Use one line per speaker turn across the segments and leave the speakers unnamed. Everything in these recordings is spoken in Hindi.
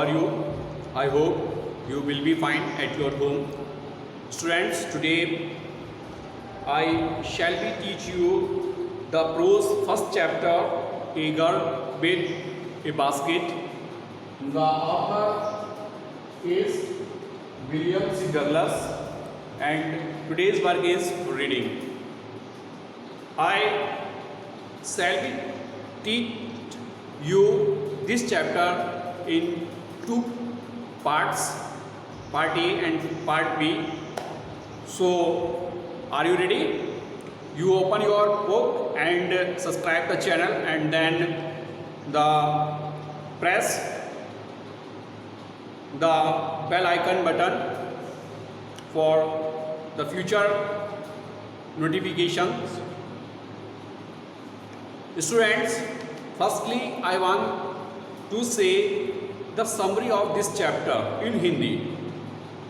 are you? I hope you will be fine at your home. Students, today I shall be teach you the prose first chapter, A Girl with a Basket. The author is William C. Douglas and today's work is reading. I shall be teach you this chapter in two parts, part A and part B. So, are you ready? You open your book and subscribe the channel and then press the bell icon button for the future notifications. Students, firstly I want to say the summary of this chapter in Hindi.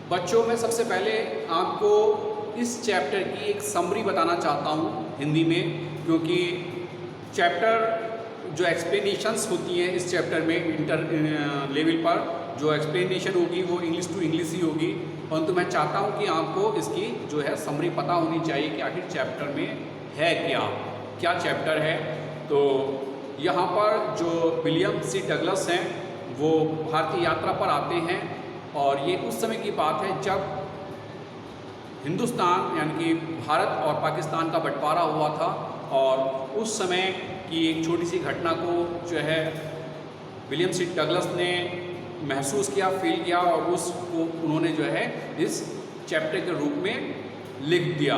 बच्चों, मैं सबसे पहले आपको इस चैप्टर की एक समरी बताना चाहता हूँ हिंदी में, क्योंकि चैप्टर जो एक्सप्लेनेशंस होती हैं इस चैप्टर में इंटर लेवल पर जो एक्सप्लेनेशन होगी वो इंग्लिश टू इंग्लिश ही होगी, परंतु मैं चाहता हूँ कि आपको इसकी जो है समरी पता होनी चाहिए कि आखिर चैप्टर में है क्या चैप्टर है। तो यहाँ पर जो विलियम सी डगलस हैं वो भारतीय यात्रा पर आते हैं और ये उस समय की बात है जब हिंदुस्तान यानी कि भारत और पाकिस्तान का बंटवारा हुआ था, और उस समय की एक छोटी सी घटना को जो है विलियम सी डगलस ने महसूस किया, फील किया और उसको उन्होंने जो है इस चैप्टर के रूप में लिख दिया।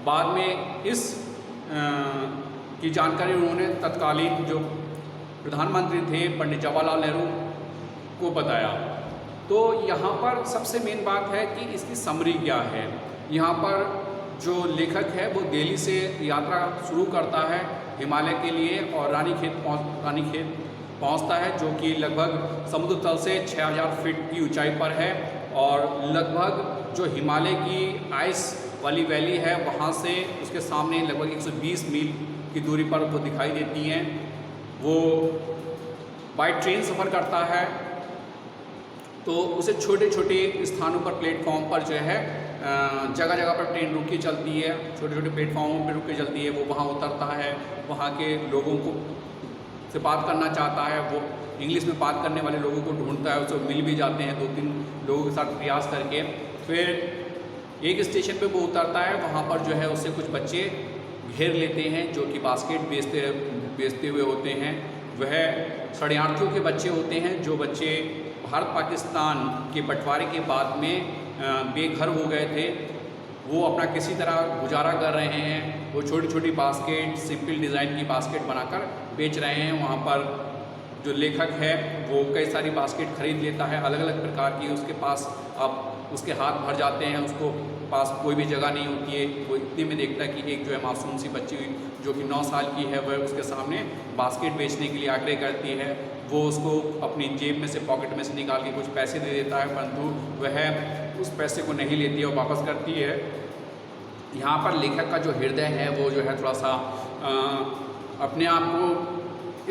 बाद में इस की जानकारी उन्होंने तत्कालीन जो प्रधानमंत्री थे पंडित जवाहरलाल नेहरू को बताया। तो यहाँ पर सबसे मेन बात है कि इसकी समरी क्या है। यहाँ पर जो लेखक है वो दिल्ली से यात्रा शुरू करता है हिमालय के लिए और रानीखेत पहुँचता है, जो कि लगभग समुद्र तल से 6000 फीट की ऊंचाई पर है, और लगभग जो हिमालय की आइस वाली वैली है वहाँ से उसके सामने लगभग 120 मील की दूरी पर वो दिखाई देती हैं। वो बाय ट्रेन सफ़र करता है, तो उसे छोटे छोटे स्थानों पर प्लेटफॉर्म पर जो है जगह जगह पर ट्रेन रुक के चलती है, छोटे छोटे प्लेटफॉर्मों पर रुक के चलती है। वो वहाँ उतरता है, वहाँ के लोगों को से बात करना चाहता है, वो इंग्लिश में बात करने वाले लोगों को ढूंढता है, उससे मिल भी जाते हैं 2-3 लोगों के साथ प्रयास करके। फिर एक स्टेशन पे वो उतरता है, वहाँ पर जो है उससे कुछ बच्चे घेर लेते हैं जो कि बास्केट बेचते हुए होते हैं। वह शरणार्थियों के बच्चे होते हैं, जो बच्चे भारत पाकिस्तान के बंटवारे के बाद में बेघर हो गए थे। वो अपना किसी तरह गुजारा कर रहे हैं। वो छोटी छोटी बास्केट, सिंपल डिज़ाइन की बास्केट बनाकर बेच रहे हैं। वहाँ पर जो लेखक है वो कई सारी बास्केट खरीद लेता है अलग अलग प्रकार की। उसके पास अब उसके हाथ भर जाते हैं, उसको पास कोई भी जगह नहीं होती है। वो इतने में देखता है कि एक जो है मासूम सी बच्ची जो कि 9 साल की है वह उसके सामने बास्केट बेचने के लिए आग्रह करती है। वो उसको अपनी जेब में से, पॉकेट में से निकाल के कुछ पैसे दे देता है, परंतु वह उस पैसे को नहीं लेती है और वापस करती है। यहाँ पर लेखक का जो हृदय है वो जो है थोड़ा सा अपने आप को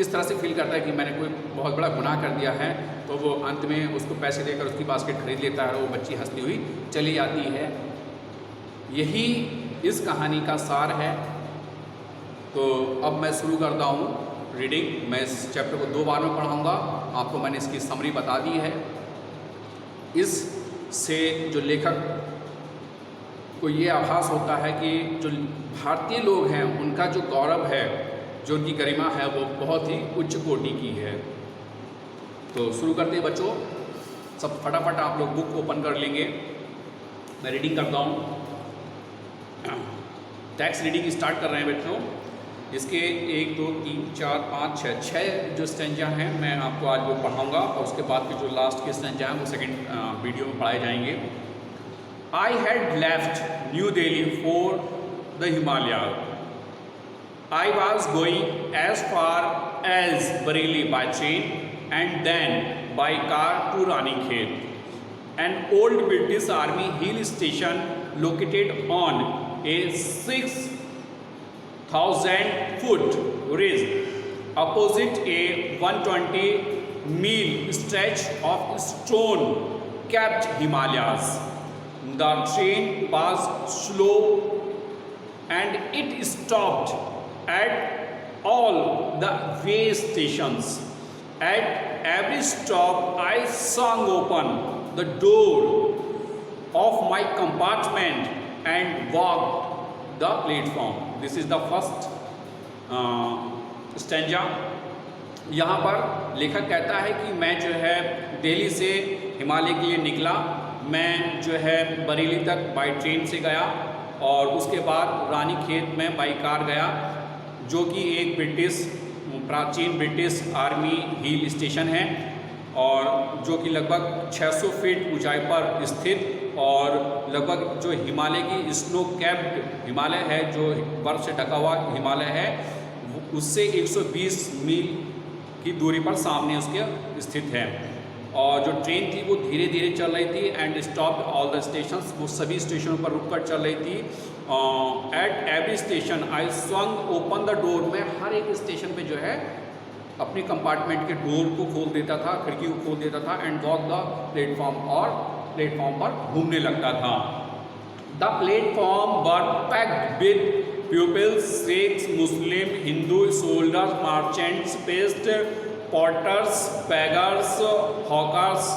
इस तरह से फील करता है कि मैंने कोई बहुत बड़ा गुनाह कर दिया है, तो वो अंत में उसको पैसे देकर उसकी बास्केट खरीद लेता है और वो बच्ची हंसती हुई चली जाती है। यही इस कहानी का सार है। तो अब मैं शुरू करता हूँ रीडिंग। मैं इस चैप्टर को 2 बार में पढ़ाऊँगा, आपको मैंने इसकी समरी बता दी है। इससे जो लेखक को ये आभास होता है कि जो भारतीय लोग हैं उनका जो गौरव है, जो उनकी गरिमा है, वो बहुत ही उच्च कोटि की है। तो शुरू करते हैं बच्चों। सब फटाफट आप लोग बुक ओपन कर लेंगे। मैं रीडिंग करता हूँ। टेक्स्ट रीडिंग स्टार्ट कर रहे हैं बच्चों। इसके 1 2 3 4 5 6 जो स्टेंजा हैं मैं आपको आज वो पढ़ाऊँगा, और उसके बाद के जो लास्ट के स्टेंजा हैं वो सेकेंड वीडियो में पढ़ाए जाएंगे। I had left New Delhi for the Himalayas. I was going as far as Bareilly by train and then by car to Ranikhet, an old British Army hill station located on a 6,000 foot ridge opposite a 120 mile stretch of stone-capped Himalayas. The train was slow and it stopped at all the way stations. At every stop, I swung open the door of my compartment and walked the platform. This is the first stanza. यहाँ पर लेखक कहता है कि मैं जो है दिल्ली से हिमालय के लिए निकला. मैं जो है बरेली तक बाई ट्रेन से गया और उसके बाद रानी खेत में बाई कार गया, जो कि एक प्राचीन ब्रिटिश आर्मी हिल स्टेशन है और जो कि लगभग 600 फीट ऊंचाई पर स्थित और लगभग जो हिमालय की स्नो कैप्ड हिमालय है, जो बर्फ़ से ढका हुआ हिमालय है, उससे 120 मील की दूरी पर सामने उसके स्थित है. और जो ट्रेन थी वो धीरे धीरे चल रही थी and stop all the stations. वो सभी स्टेशनों पर रुककर चल रही थी. At every station I swung open the door. मैं हर एक स्टेशन पे जो है अपनी कंपार्टमेंट के डोर को खोल देता था, खिड़की को खोल देता था एंड वॉक द प्लेटफॉर्म, और प्लेटफॉर्म पर घूमने लगता था. The platform were packed with pupils, Sikhs, Muslim, Hindu, soldiers, merchants, peasants, porters, beggars, hawkers.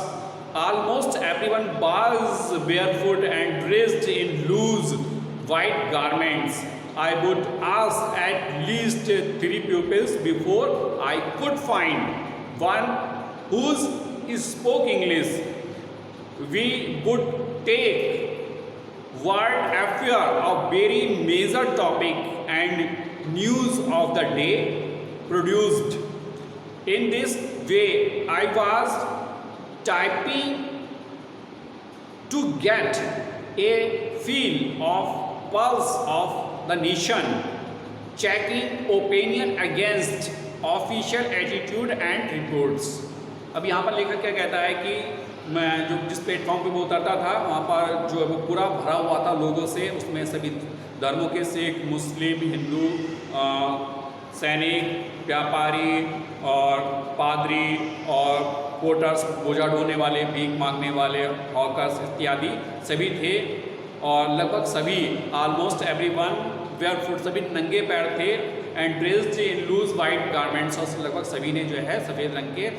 Almost everyone was barefoot and dressed in loose white garments. I would ask at least 3 pupils before I could find one who spoke English. We would take world affair, a very major topic and news of the day produced. In this way, I was typing to get a feel of pulse of the nation, checking opinion against official attitude and reports. अब यहाँ पर लेखक क्या कहता है कि मैं जो जिस प्लेटफॉर्म पे वो उतरता था वहाँ पर जो है वो पूरा भरा हुआ था लोगों से. उसमें सभी धर्मों के सिख, मुस्लिम, हिंदू, सैनिक, व्यापारी और पादरी और पोर्टर्स, बोझा ढोने वाले, भीख मांगने वाले, हॉकर्स इत्यादि सभी थे. और लगभग सभी ऑलमोस्ट एवरीवन बेयरफुट, सभी नंगे पैर थे and dressed in loose white garments. और लगभग सभी ने जो है सफ़ेद रंग के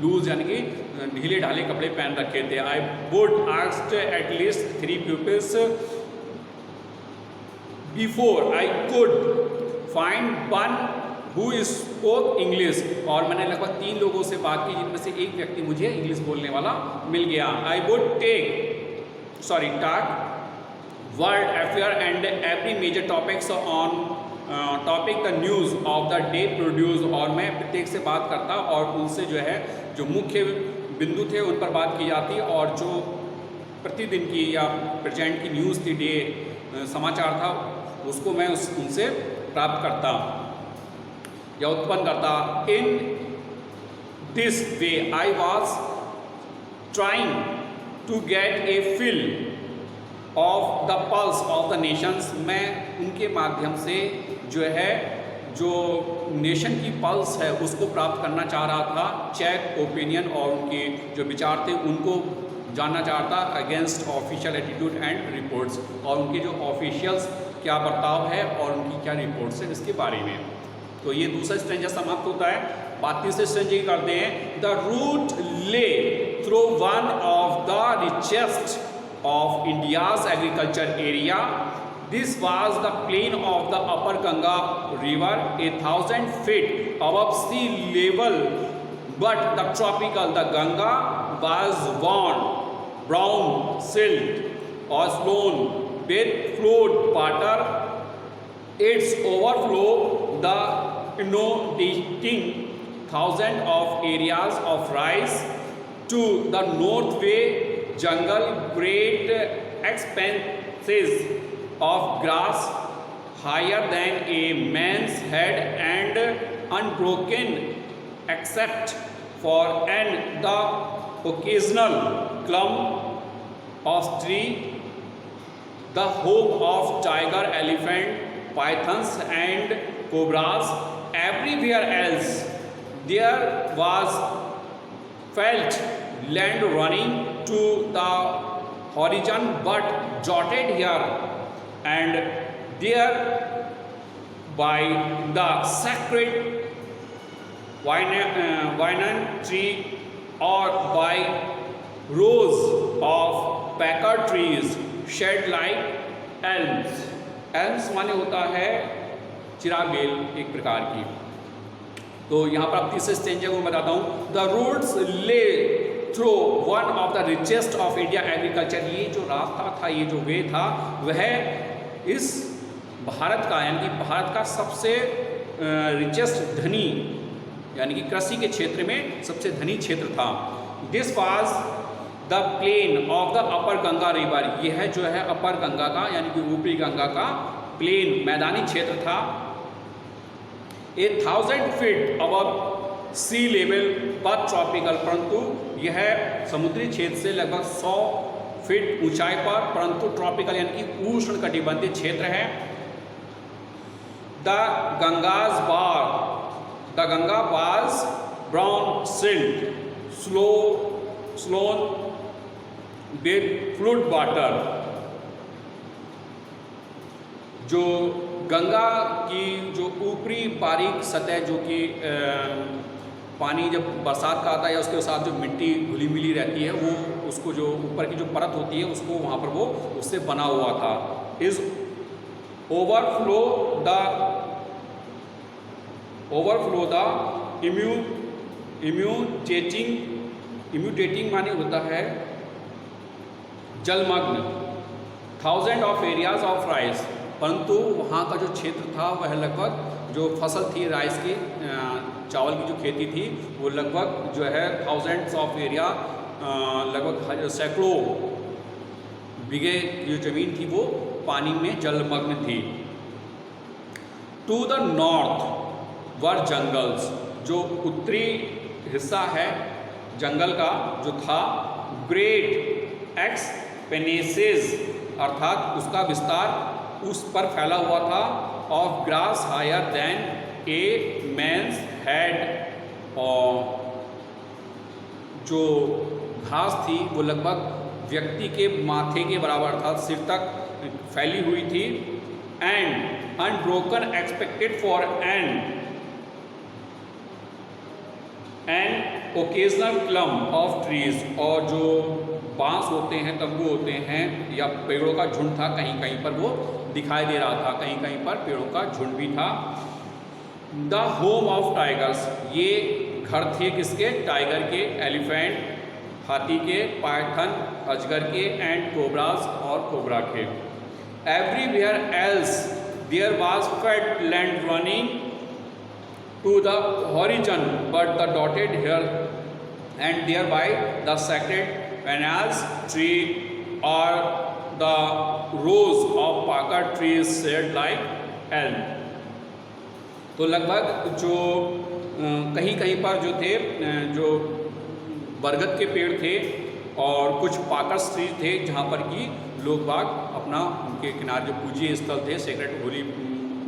लूज यानी कि ढीले ढाले कपड़े पहन रखे थे. I would asked at least 3 pupils before I could find one who spoke English. और मैंने लगभग 3 लोगों से बात की जिनमें से एक व्यक्ति मुझे इंग्लिश बोलने वाला मिल गया. I would talk world affair and every major topics on topic the news of the day produce. और मैं प्रत्येक से बात करता और उनसे जो है जो मुख्य बिंदु थे उन पर बात की जाती और जो प्रतिदिन की या प्रेजेंट की न्यूज़ थी, डे समाचार था, उसको मैं उनसे प्राप्त करता या उत्पन्न करता. In this way I was trying to get a feel of the pulse of the nations. मैं उनके माध्यम से जो है जो नेशन की पल्स है उसको प्राप्त करना चाह रहा था. चेक ओपिनियन और उनके जो विचार थे उनको जानना चाहता against official attitude and reports. और उनके जो ऑफिशियल्स क्या बर्ताव है और उनकी क्या रिपोर्ट्स हैं इसके बारे में. तो ये दूसरा स्ट्रेंजा समाप्त होता है. बात तीसरे स्ट्रेंजे की करते हैं. द रूट ले through one of the richest of India's agriculture area. This was the plain of the upper Ganga river, 1,000 feet above sea level, but the Ganga was brown silt or stone with flowed water. Its overflow the inundating thousands of areas of rice. To the north way jungle, great expanses of grass higher than a man's head and unbroken except for the occasional clump of tree, the home of tiger, elephant, pythons and cobras. Everywhere else there was felt land running to the horizon, but jotted here and there by the sacred Vinan tree or by rows of packer trees shed like elms. elms माने होता है चिराग बेल एक प्रकार की। तो यहाँ पर आप तीसरे स्टेंजा को बताता हूँ। द रूट्स ले through one of the richest of India agriculture. ये जो रास्ता था, ये जो वे था, वह इस भारत का यानी कि भारत का सबसे रिचेस्ट धनी यानी कि कृषि के क्षेत्र में सबसे धनी क्षेत्र था। This was the plain of the upper Ganga river. यह जो है अपर गंगा का यानी कि ऊपरी गंगा का प्लेन मैदानी क्षेत्र था। 1000 फीट अबव सी लेवल पर ट्रॉपिकल, परंतु यह समुद्री क्षेत्र से लगभग 100 फीट ऊंचाई पर, परंतु ट्रॉपिकल यानी कि उष्ण कटिबंधीय क्षेत्र है। The Ganga was brown silt swollen with flood water. जो गंगा की जो ऊपरी बारीक सतह जो कि पानी जब बरसात का आता है या उसके साथ जो मिट्टी घुली मिली रहती है, वो उसको जो ऊपर की जो परत होती है उसको वहाँ पर वो उससे बना हुआ था। इज ओवरफ्लो द इम्यूटेटिंग माने होता है जलमग्न 1000 ऑफ एरियाज ऑफ राइस। परंतु वहाँ का जो क्षेत्र था वह लगभग जो फसल थी राइस की, चावल की जो खेती थी, वो लगभग जो है थाउजेंड्स ऑफ एरिया, लगभग सैकड़ों बीघे जो जमीन थी वो पानी में जलमग्न थी। To the north were jungles. जो उत्तरी हिस्सा है जंगल का जो था, ग्रेट एक्सपेंसेस अर्थात उसका विस्तार उस पर फैला हुआ था, of grass higher than a man's head. और जो घास थी वो लगभग व्यक्ति के माथे के बराबर था, सिर तक फैली हुई थी। And unbroken expected for an occasional clump of trees. और जो बांस होते हैं, तंबू होते हैं या पेड़ों का झुंड था, कहीं कहीं पर वो दिखाई दे रहा था, कहीं कहीं पर पेड़ों का झुंड भी था। The home of tigers. ये घर थे किसके? टाइगर के, एलिफेंट हाथी के, पाइथन अजगर के, एंड कोबराज और कोबरा के। Everywhere else there was fat land running to the horizon, but the dotted here and thereby the sacred panels tree or the rows of packer trees shaped like elm। तो लगभग जो कहीं कहीं पर जो थे जो बरगद के पेड़ थे और कुछ पाकर्स ट्री थे जहाँ पर कि लोग बाग अपना उनके किनारे जो पूज्य स्थल थे, सेक्रेट होली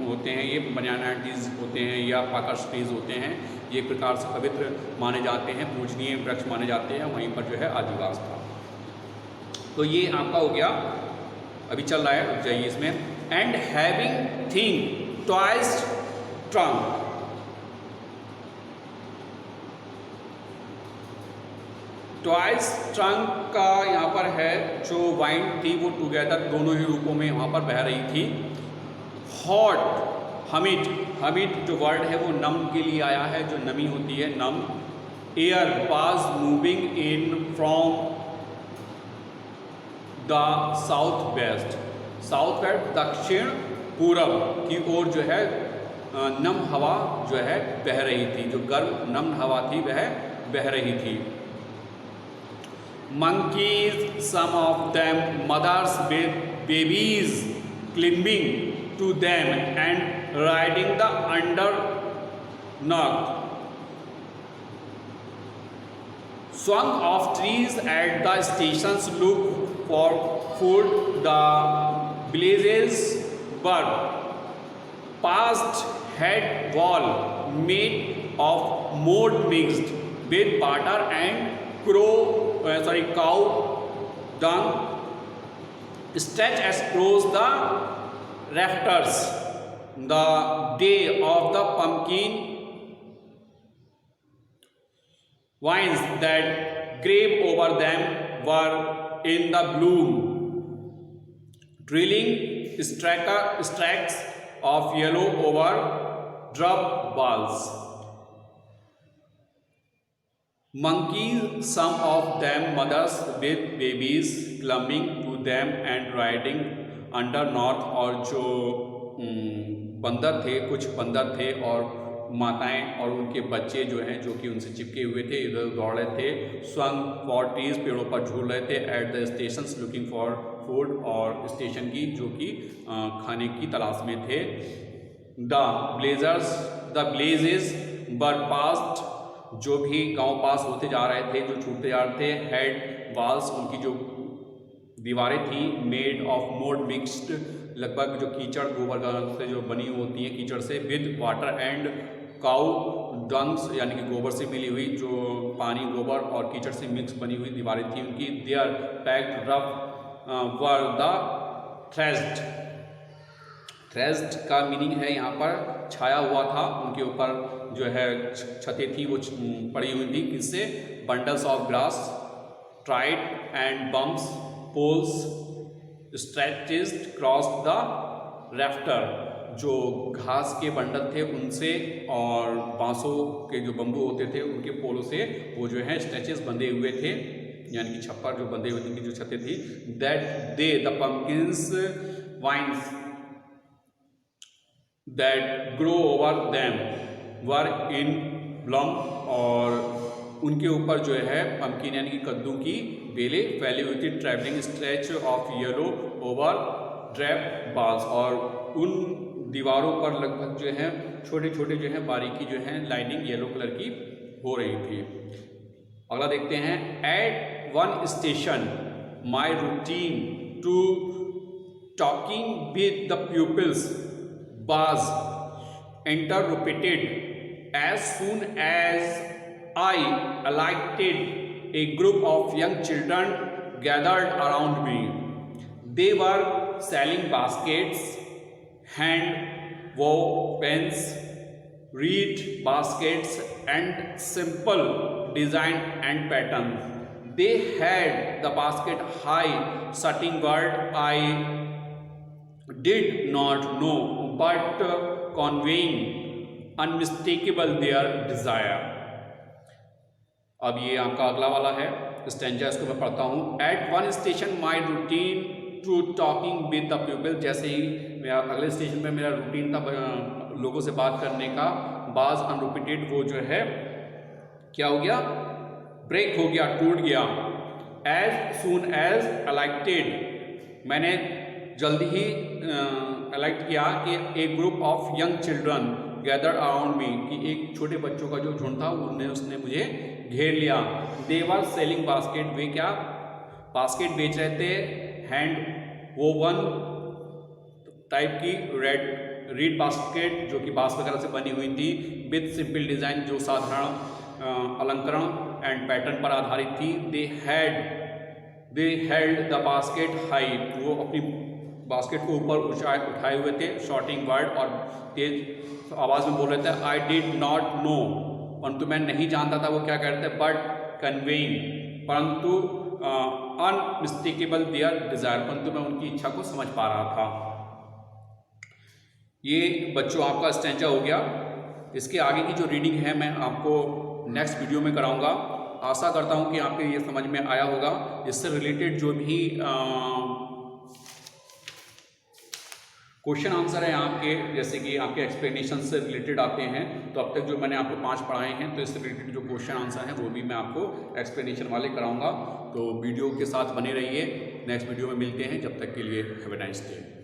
होते हैं, ये बनाना ट्रीज होते हैं या पाकर्स ट्रीज होते हैं, ये एक प्रकार से पवित्र माने जाते हैं, पूजनीय वृक्ष माने जाते हैं। वहीं पर जो है आदिवास था। तो ये आपका हो गया, अभी चल रहा है, रुक जाइए इसमें। And having thing twice trunk. Twice trunk का यहाँ पर है जो वाइन थी वो टुगेदर दोनों ही रूपों में वहाँ पर बह रही थी। हॉट हमिट, हमिट जो वर्ड है वो नम के लिए आया है, जो नमी होती है नम। Air was moving in from the south west, south west दक्षिण पूरब की ओर जो है नम हवा जो है बह रही थी, जो गर्म नम हवा थी वह बह रही थी। monkeys, some of them mothers with babies climbing to them and riding the underneath, swung off trees at the stations look for food. The villages were past head wall made of mold mixed with water and cow dung stretched across the rafters. The day of the pumpkin vines that grave over them were in the bloom, drilling stacks of yellow over drop balls. Monkeys, some of them mothers with babies, climbing to them and riding under north. और जो बंदर थे, कुछ बंदर थे और माताएं और उनके बच्चे जो हैं जो कि उनसे चिपके हुए थे, इधर दौड़ रहे थे. स्वंग फॉर ट्रीज, पेड़ों पर झूल रहे थे. At the stations looking for food, और स्टेशन की जो कि खाने की तलाश में थे. द ब्लेजेस वर पास्ट, जो भी गांव पास होते जा रहे थे, जो छूटते जा रहे थे. हेड वॉल्स, उनकी जो दीवारें थी, मेड ऑफ मोड मिक्स्ड, लगभग जो कीचड़ गोबर से जो बनी होती हैं कीचड़ से. With water and cow dunks, यानी कि गोबर से मिली हुई, जो पानी गोबर और कीचड़ से मिक्स बनी हुई दीवारें थी उनकी. Their packed roof were the thatched. Thatched का मीनिंग है यहाँ पर छाया हुआ था, उनके ऊपर जो है छतें थी वो पड़ी हुई थी. किससे? Bundles of grass, dried and bumps, poles stretched cross the rafter, जो घास के बंडल थे उनसे और बांसों के जो बम्बू होते थे उनके पोलों से वो जो है स्ट्रेचेस बंधे हुए थे, यानी कि छप्पर जो बंधे हुए थे, उनकी जो छतें थी. That they the pumpkins vines that grow over them were in bloom, और उनके ऊपर जो है पम्पकिन यानी कि कद्दू की बेलें फैली हुई थी. Travelling stretch of yellow over drape balls, और उन दीवारों पर लगभग जो है छोटे छोटे जो है बारीकी जो है लाइनिंग येलो कलर की हो रही थी. अगला देखते हैं. At one station my routine to talking with the pupils was interrupted as soon as I alighted. A group of young children gathered around me. They were selling baskets, hand wove pens, reed baskets, and simple design and patterns. They had the basket high, certain word I did not know, but conveying unmistakable their desire. अब ये आपका अगला वाला है स्टैंजा, इसको मैं पढ़ता हूँ. At one station my routine to talking with the people. जैसे ही मेरा अगले स्टेशन में मेरा रूटीन था लोगों से बात करने का, बाज अनरिपीटेड, वो जो है क्या हो गया? ब्रेक हो गया, टूट गया. एज सून एज अलाइटेड, मैंने जल्दी ही अलाइट किया कि एक group of young children gather around me, कि एक छोटे बच्चों का जो झुंड था उसने मुझे घेर लिया. दे वर सेलिंग बास्केट, वे क्या बास्केट बेच रहे थे, हैंड वोवन टाइप की रीड बास्केट जो कि बांस वगैरह से बनी हुई थी. विथ सिंपल डिज़ाइन, जो साधारण अलंकरण एंड पैटर्न पर आधारित थी. दे हेल्ड द बास्केट हाई, वो अपनी बास्केट को ऊपर उठाए हुए थे. शॉर्टिंग वर्ड, और तेज आवाज़ में बोल रहे थे. आई डिड नॉट नो, परंतु मैं नहीं जानता था वो क्या कह रहे थे. बट कन्वेइंग, परंतु अनमिस्टेकेबल देयर डिज़ायर, परंतु मैं उनकी इच्छा को समझ पा रहा था. ये बच्चों आपका स्टैंजा हो गया. इसके आगे की जो रीडिंग है मैं आपको नेक्स्ट वीडियो में कराऊंगा. आशा करता हूँ कि आपके ये समझ में आया होगा. इससे रिलेटेड जो भी क्वेश्चन आंसर है आपके, जैसे कि आपके एक्सप्लेनेशन से रिलेटेड आते हैं, तो अब तक जो मैंने आपको 5 पढ़ाए हैं, तो इससे रिलेटेड जो क्वेश्चन आंसर हैं वो भी मैं आपको एक्सप्लेनेशन वाले कराऊंगा. तो वीडियो के साथ बने रहिए. नेक्स्ट वीडियो में मिलते हैं. जब तक के लिए हैव अ नाइस डे.